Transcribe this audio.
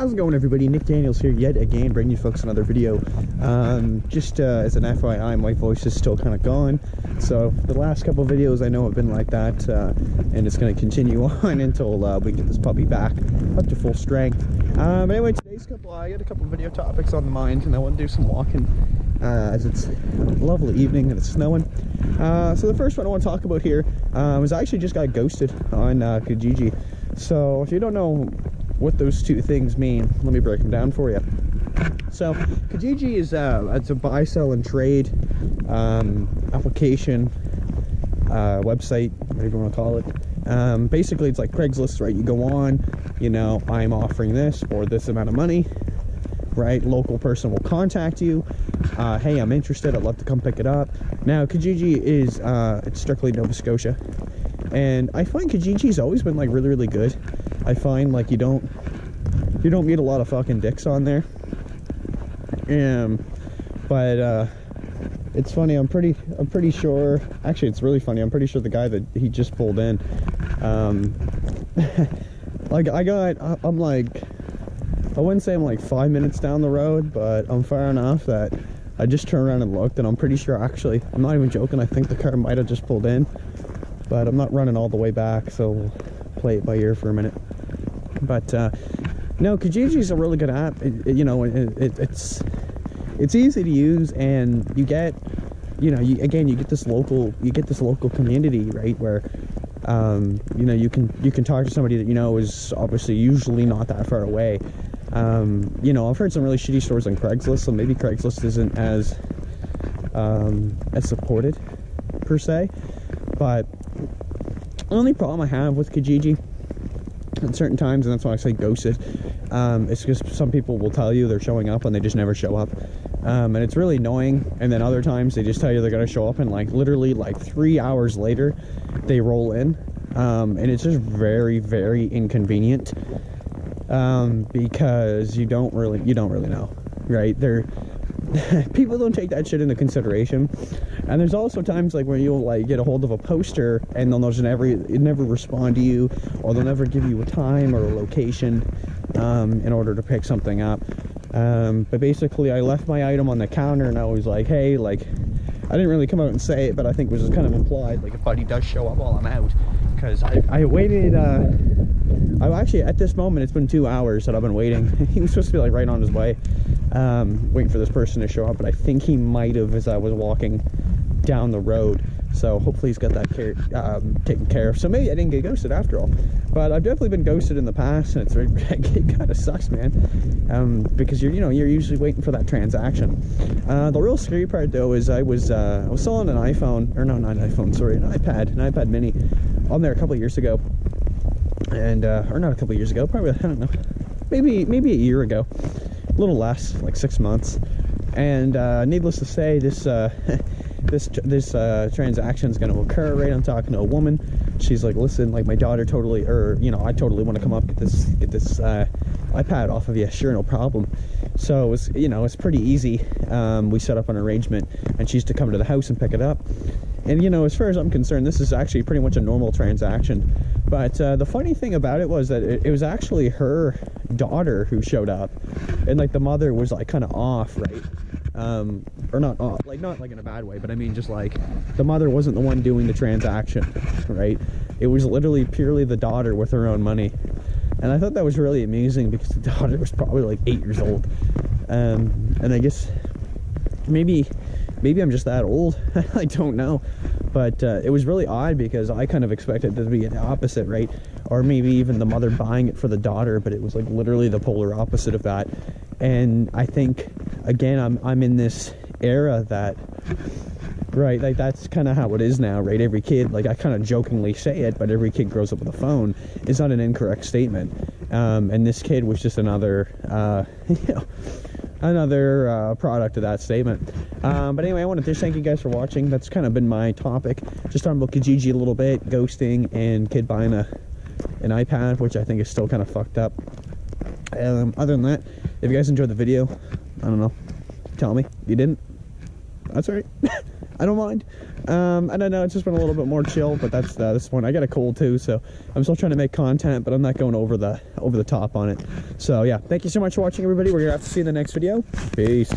How's it going, everybody? Nick Daniels here yet again, bringing you folks another video. Just as an FYI, my voice is still kind of gone, so the last couple videos I know have been like that, and it's going to continue on until we get this puppy back up to full strength. But anyway, today's I got a couple video topics on the mind, and I want to do some walking as it's a lovely evening and it's snowing. So the first one I want to talk about here is I actually just got ghosted on Kijiji. So if you don't know what those two things mean, let me break them down for you. So Kijiji is it's a buy, sell, and trade application, website, whatever you want to call it. Basically, it's like Craigslist, right? You go on, you know, I'm offering this for this amount of money, right? Local person will contact you. Hey, I'm interested. I'd love to come pick it up. Now, Kijiji is it's strictly Nova Scotia, and I find Kijiji's always been like really good. I find like you don't meet a lot of fucking dicks on there. But it's funny, I'm pretty sure, actually it's really funny, I'm pretty sure the guy that he just pulled in, like I'm like, I wouldn't say I'm like 5 minutes down the road, but I'm far enough that I just turned around and looked, and I'm pretty sure, actually, I'm not even joking, I think the car might have just pulled in, but I'm not running all the way back, so we'll play it by ear for a minute. But no, Kijiji is a really good app. You know, it's easy to use, and you get, you know, you get this local community, right, where you know, you can talk to somebody that you know is obviously usually not that far away. You know, I've heard some really shitty stories on Craigslist, so maybe Craigslist isn't as supported per se. But the only problem I have with Kijiji at certain times, and that's why I say ghosted, it's because some people will tell you they're showing up and they just never show up, and it's really annoying. And then other times they just tell you they're going to show up, and like literally like 3 hours later they roll in, and it's just very inconvenient, because you don't really know, right? People don't take that shit into consideration. And there's also times like where you'll like get a hold of a poster and they'll just never respond to you, or they'll never give you a time or a location in order to pick something up. But basically I left my item on the counter, and I was like, hey, like, I didn't really come out and say it, but I think it was just kind of implied, like, if Buddy does show up while I'm out, because I waited, I actually, at this moment, it's been 2 hours that I've been waiting. He was supposed to be like right on his way, waiting for this person to show up, but I think he might have as I was walking down the road. So hopefully he's got that taken care of. So maybe I didn't get ghosted after all. But I've definitely been ghosted in the past, and it kind of sucks, man. Because you're usually waiting for that transaction. The real scary part though is I was selling an iPhone, or no, not an iPhone, sorry, an iPad Mini on there a couple of years ago, and or not a couple of years ago, probably, I don't know, maybe a year ago, a little less, like 6 months. And needless to say, this transaction is going to occur, right? I'm talking to a woman. She's like, listen, like, my daughter totally, or, you know, I totally want to come up, get this iPad off of you. Sure, no problem. So it was, you know, it's pretty easy. We set up an arrangement, and she's to come to the house and pick it up. And, you know, as far as I'm concerned, this is actually pretty much a normal transaction. But the funny thing about it was that it was actually her daughter who showed up, and like the mother was like kind of off, right? Or not off, like, not like in a bad way, but I mean just like the mother wasn't the one doing the transaction, right? It was literally purely the daughter with her own money. And I thought that was really amusing, because the daughter was probably like 8 years old. And I guess maybe I'm just that old. I don't know. But it was really odd, because I kind of expected it to be the opposite, right? Or maybe even the mother buying it for the daughter, but it was like literally the polar opposite of that. And I think, again, I'm in this era that, right, like that's kind of how it is now, right? Every kid, like I kind of jokingly say it, but every kid grows up with a phone. It's not an incorrect statement. And this kid was just another, you know, another product of that statement. But anyway, I want to just thank you guys for watching. That's kind of been my topic. Just talking about Kijiji a little bit, ghosting, and kid buying an iPad, which I think is still kind of fucked up. Other than that, if you guys enjoyed the video, I don't know, tell me. If you didn't, that's all right. I don't mind. And I know it's just been a little bit more chill, but that's this point. I got a cold too, so I'm still trying to make content, but I'm not going over the top on it. So yeah, thank you so much for watching, everybody. We're gonna have to see you in the next video. Peace.